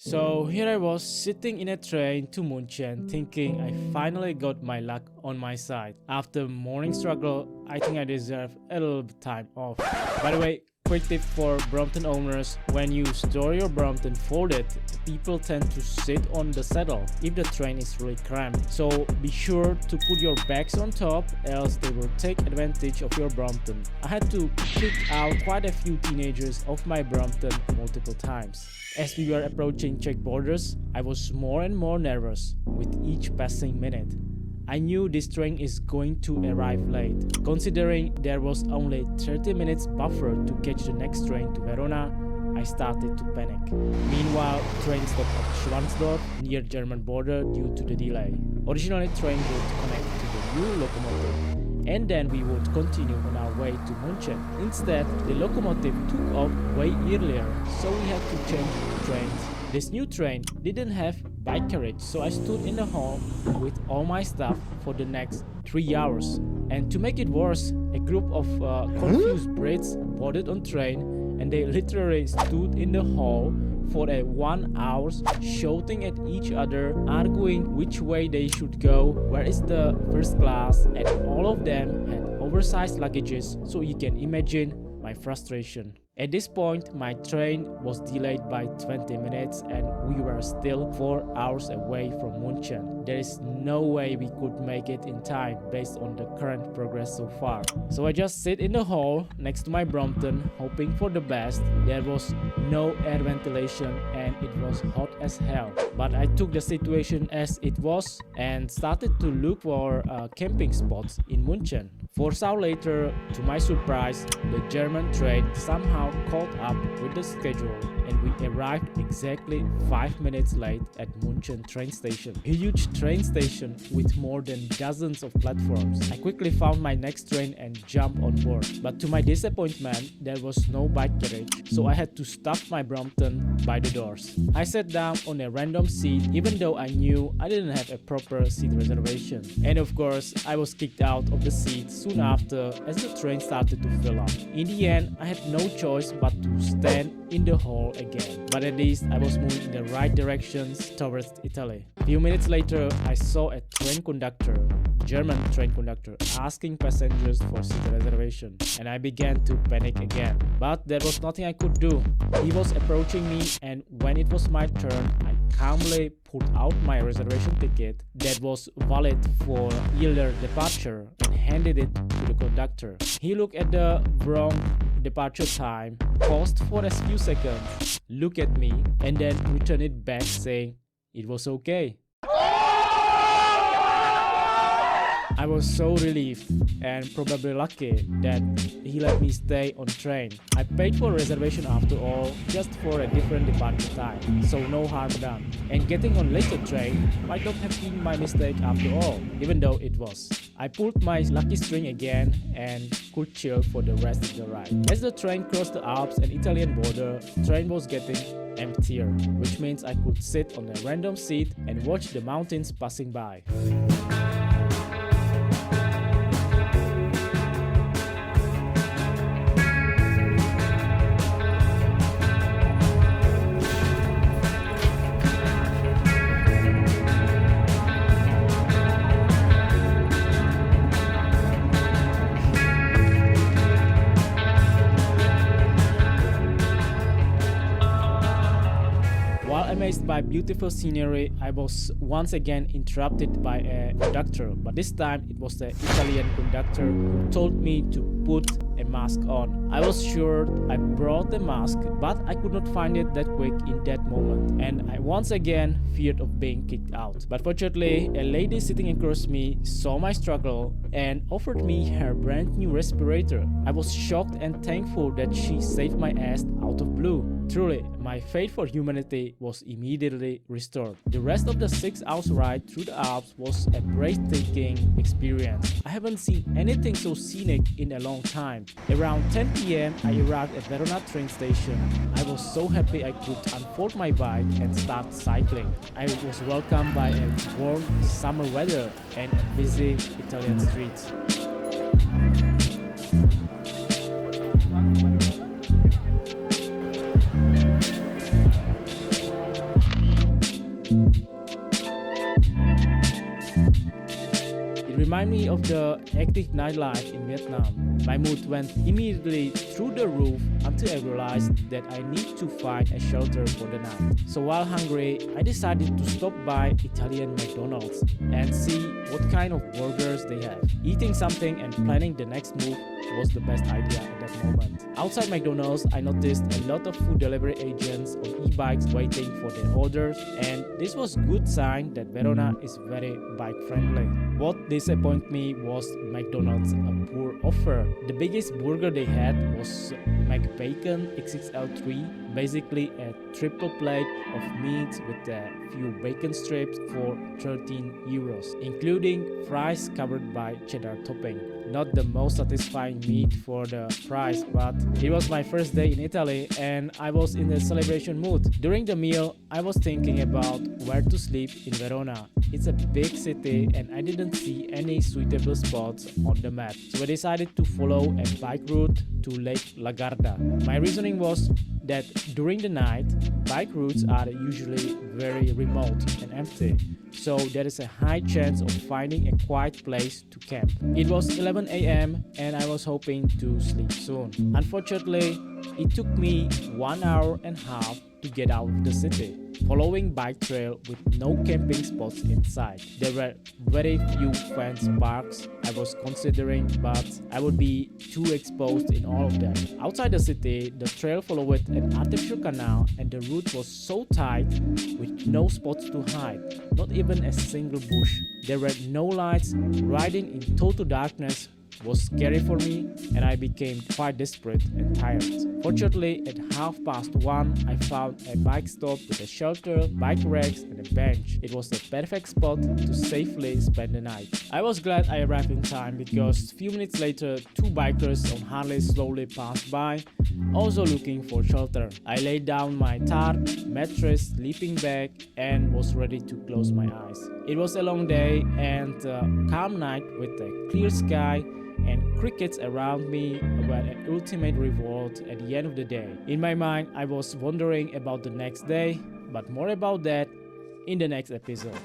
So here I was sitting in a train to Munchen thinking I finally got my luck on my side. After morning struggle, I think I deserve a little bit time off. By the way, quick tip for Brompton owners: when you store your Brompton folded, people tend to sit on the saddle if the train is really cramped. So be sure to put your bags on top, else they will take advantage of your Brompton. I had to kick out quite a few teenagers off my Brompton multiple times. As we were approaching Czech borders, I was more and more nervous with each passing minute. I knew this train is going to arrive late. Considering there was only 30 minutes buffer to catch the next train to Verona, I started to panic. Meanwhile, train stopped at Schwansdorf near German border due to the delay. Originally, train would connect to the new locomotive, and then we would continue on our way to Munchen. Instead, the locomotive took off way earlier, so we had to change trains. This new train didn't have bike carriage, so I stood in the hall with all my stuff for the next 3 hours. And to make it worse, a group of confused Brits boarded on train, and they literally stood in the hall for 1 hour shouting at each other, arguing which way they should go, where is the first class, and all of them had oversized luggages, so you can imagine my frustration. At this point, my train was delayed by 20 minutes and we were still 4 hours away from Munchen. There is no way we could make it in time based on the current progress so far. So I just sit in the hall next to my Brompton, hoping for the best. There was no air ventilation and it was hot as hell. But I took the situation as it was and started to look for camping spots in Munchen. 4 hours later, to my surprise, the German train somehow caught up with the schedule and we arrived exactly 5 minutes late at Munchen train station. A huge train station with more than dozens of platforms. I quickly found my next train and jumped on board. But to my disappointment, there was no bike carriage, so I had to stop my Brompton by the doors. I sat down on a random seat even though I knew I didn't have a proper seat reservation. And of course, I was kicked out of the seat soon after as the train started to fill up. In the end, I had no choice but to stand in the hall again. But at least I was moving in the right directions towards Italy. A few minutes later, I saw a train conductor, German train conductor, asking passengers for seat reservation, and I began to panic again. But there was nothing I could do. He was approaching me, and when it was my turn, I calmly pulled out my reservation ticket that was valid for earlier departure and handed it to the conductor. He looked at the wrong departure time, paused for a few seconds, looked at me, and then returned it back saying it was okay. I was so relieved and probably lucky that he let me stay on train. I paid for a reservation after all, just for a different departure time, so no harm done. And getting on later train might not have been my mistake after all, even though it was. I pulled my lucky string again and could chill for the rest of the ride. As the train crossed the Alps and Italian border, the train was getting emptier, which means I could sit on a random seat and watch the mountains passing by. Amazed by beautiful scenery, I was once again interrupted by a conductor, but this time it was the Italian conductor who told me to put a mask on. I was sure I brought the mask, but I could not find it that quick in that moment, and I once again feared of being kicked out. But fortunately, a lady sitting across me saw my struggle and offered me her brand new respirator. I was shocked and thankful that she saved my ass out of blue. Truly, my faith for humanity was immediately restored. The rest of the 6 hours ride through the Alps was a breathtaking experience. I haven't seen anything so scenic in a long time. Around 10 PM, I arrived at Verona train station. I was so happy I could unfold my bike and start cycling. I was welcomed by a warm summer weather and busy Italian streets. It reminded me of the active nightlife in Vietnam. My mood went immediately through the roof until I realized that I need to find a shelter for the night. So while hungry, I decided to stop by Italian McDonald's and see what kind of burgers they have. Eating something and planning the next move was the best idea at that moment. Outside McDonald's, I noticed a lot of food delivery agents on e-bikes waiting for their orders, and this was a good sign that Verona is very bike friendly. What disappointed me was McDonald's poor offer. The biggest burger they had was McBacon XXL3, basically a triple plate of meat with a few bacon strips for 13 euros, including fries covered by cheddar topping. Not the most satisfying meat for the price, but it was my first day in Italy and I was in a celebration mood. During the meal, I was thinking about where to sleep in Verona. It's a big city and I didn't see any suitable spots on the map. So I decided to follow a bike route to Lake la Garda. My reasoning was that during the night, bike routes are usually very remote and empty, so there is a high chance of finding a quiet place to camp. It was 11 a.m. and I was hoping to sleep soon. Unfortunately, it took me 1 hour and a half to get out of the city, following bike trail with no camping spots in sight. There were very few fence parks I was considering, but I would be too exposed in all of them. Outside the city, the trail followed an artificial canal and the route was so tight with no spots to hide, not even a single bush. There were no lights. Riding in total darkness was scary for me and I became quite desperate and tired. Fortunately, at 1:30, I found a bike stop with a shelter, bike racks and a bench. It was the perfect spot to safely spend the night. I was glad I arrived in time because a few minutes later, two bikers on Harleys slowly passed by, also looking for shelter. I laid down my tarp, mattress, sleeping bag and was ready to close my eyes. It was a long day and a calm night with a clear sky and crickets around me were an ultimate reward at the end of the day. In my mind, I was wondering about the next day, but more about that in the next episode.